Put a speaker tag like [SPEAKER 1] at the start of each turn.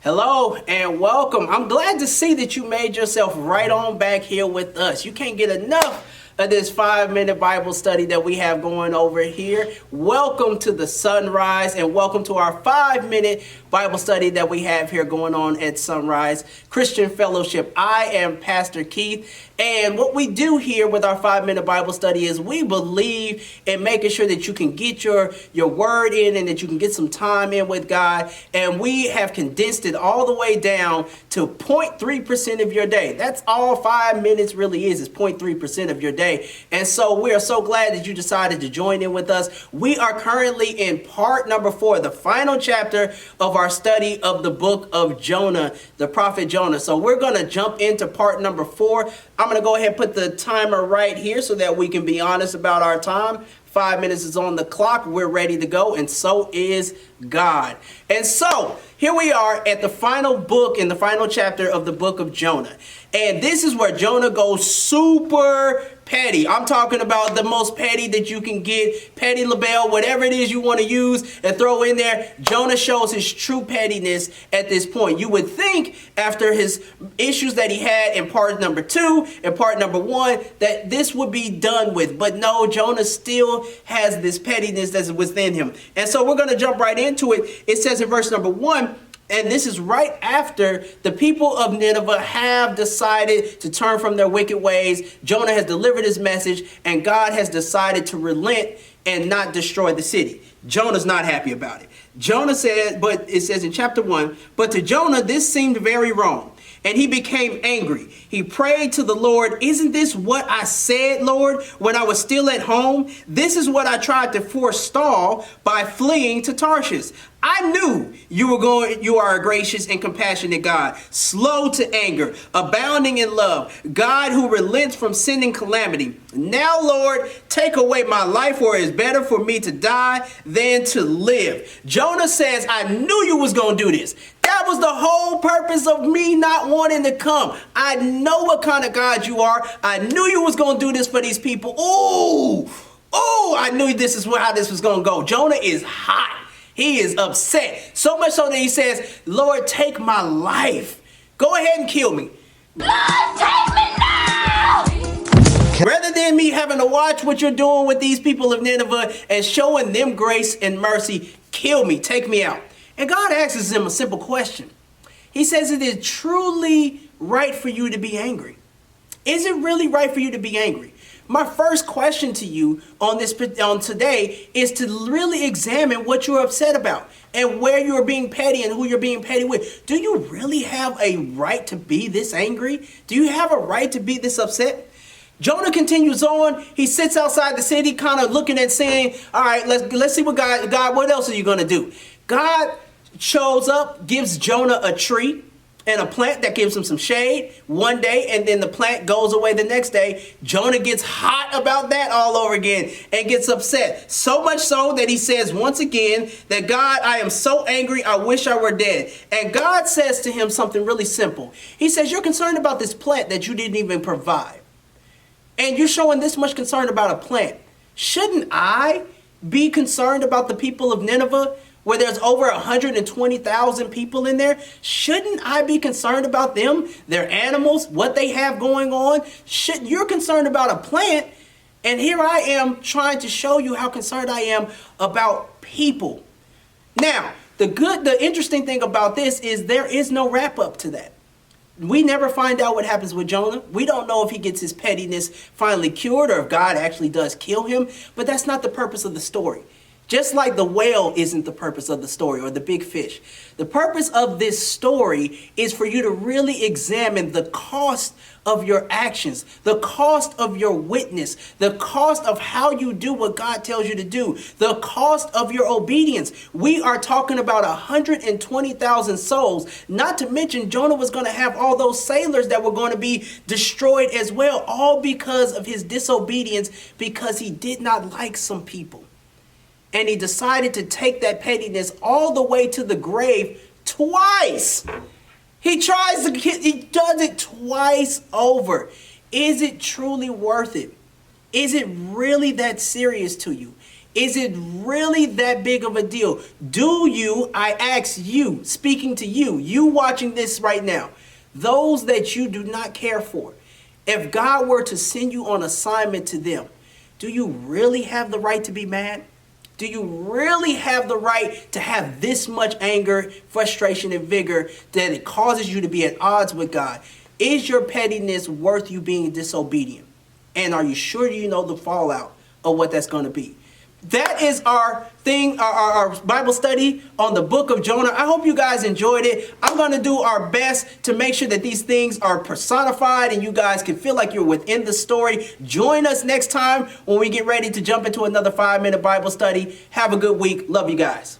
[SPEAKER 1] Hello and welcome. I'm glad to see that you made yourself right on back here with us. You can't get enough of this 5-minute Bible study that we have going over here. Welcome to the Sunrise and welcome to our 5-minute Bible study that we have here going on at Sunrise Christian Fellowship. I am Pastor Keith, and what we do here with our 5-minute Bible study is we believe in making sure that you can get your word in and that you can get some time in with God. And we have condensed it all the way down to 0.3% of your day. That's all 5 minutes really is 0.3% of your day. And so we are so glad that you decided to join in with us. We are currently in part number 4, the final chapter of our study of the book of Jonah, the prophet Jonah. So we're going to jump into part number 4. I'm going to go ahead and put the timer right here so that we can be honest about our time. 5 minutes is on the clock. We're ready to go, and so is God. And so here we are at the final book in the final chapter of the book of Jonah. And this is where Jonah goes super petty. I'm talking about the most petty that you can get. Petty LaBelle, whatever it is you want to use and throw in there. Jonah shows his true pettiness at this point. You would think after his issues that he had in part number 2 and part number 1 that this would be done with. But no, Jonah still has this pettiness that's within him. And so we're going to jump right into it. It says in verse number 1, and this is right after the people of Nineveh have decided to turn from their wicked ways. Jonah has delivered his message, and God has decided to relent and not destroy the city. Jonah's not happy about it. Jonah said, but it says in chapter 1, but to Jonah this seemed very wrong, and he became angry. He prayed to the Lord, "Isn't this what I said, Lord, when I was still at home? This is what I tried to forestall by fleeing to Tarshish. I knew you are a gracious and compassionate God, slow to anger, abounding in love, God who relents from sending calamity. Now, Lord, take away my life, for it is better for me to die than to live." Jonah says, I knew you was going to do this. That was the whole purpose of me not wanting to come. I know what kind of God you are. I knew you was going to do this for these people. Ooh, I knew this is how this was going to go. Jonah is hot. He is upset. So much so that he says, Lord, take my life. Go ahead and kill me.
[SPEAKER 2] Lord, take me now!
[SPEAKER 1] Rather than me having to watch what you're doing with these people of Nineveh and showing them grace and mercy, kill me, take me out. And God asks him a simple question. He says, it is truly right for you to be angry. Is it really right for you to be angry? My first question to you on today is to really examine what you're upset about and where you're being petty and who you're being petty with. Do you really have a right to be this angry? Do you have a right to be this upset? Jonah continues on. He sits outside the city kind of looking and saying, all right, let's see what God, what else are you going to do? God shows up, gives Jonah a tree and a plant that gives him some shade one day, and then the plant goes away the next day. Jonah gets hot about that all over again and gets upset. So much so that he says once again that God, I am so angry, I wish I were dead. And God says to him something really simple. He says, you're concerned about this plant that you didn't even provide. And you're showing this much concern about a plant. Shouldn't I be concerned about the people of Nineveh, where there's over 120,000 people in there? Shouldn't I be concerned about them, their animals, what they have going on? You're concerned about a plant, and here I am trying to show you how concerned I am about people. Now, the interesting thing about this is there is no wrap up to that. We never find out what happens with Jonah. We don't know if he gets his pettiness finally cured or if God actually does kill him, but that's not the purpose of the story. Just like the whale isn't the purpose of the story or the big fish. The purpose of this story is for you to really examine the cost of your actions, the cost of your witness, the cost of how you do what God tells you to do, the cost of your obedience. We are talking about 120,000 souls, not to mention Jonah was going to have all those sailors that were going to be destroyed as well, all because of his disobedience, because he did not like some people. And he decided to take that pettiness all the way to the grave twice. He does it twice over. Is it truly worth it? Is it really that serious to you? Is it really that big of a deal? Do you, I ask you, speaking to you, you watching this right now, those that you do not care for, if God were to send you on assignment to them, do you really have the right to be mad? Do you really have the right to have this much anger, frustration, and vigor that it causes you to be at odds with God? Is your pettiness worth you being disobedient? And are you sure you know the fallout of what that's going to be? That is our thing, our Bible study on the book of Jonah. I hope you guys enjoyed it. I'm going to do our best to make sure that these things are personified and you guys can feel like you're within the story. Join us next time when we get ready to jump into another 5-minute Bible study. Have a good week. Love you guys.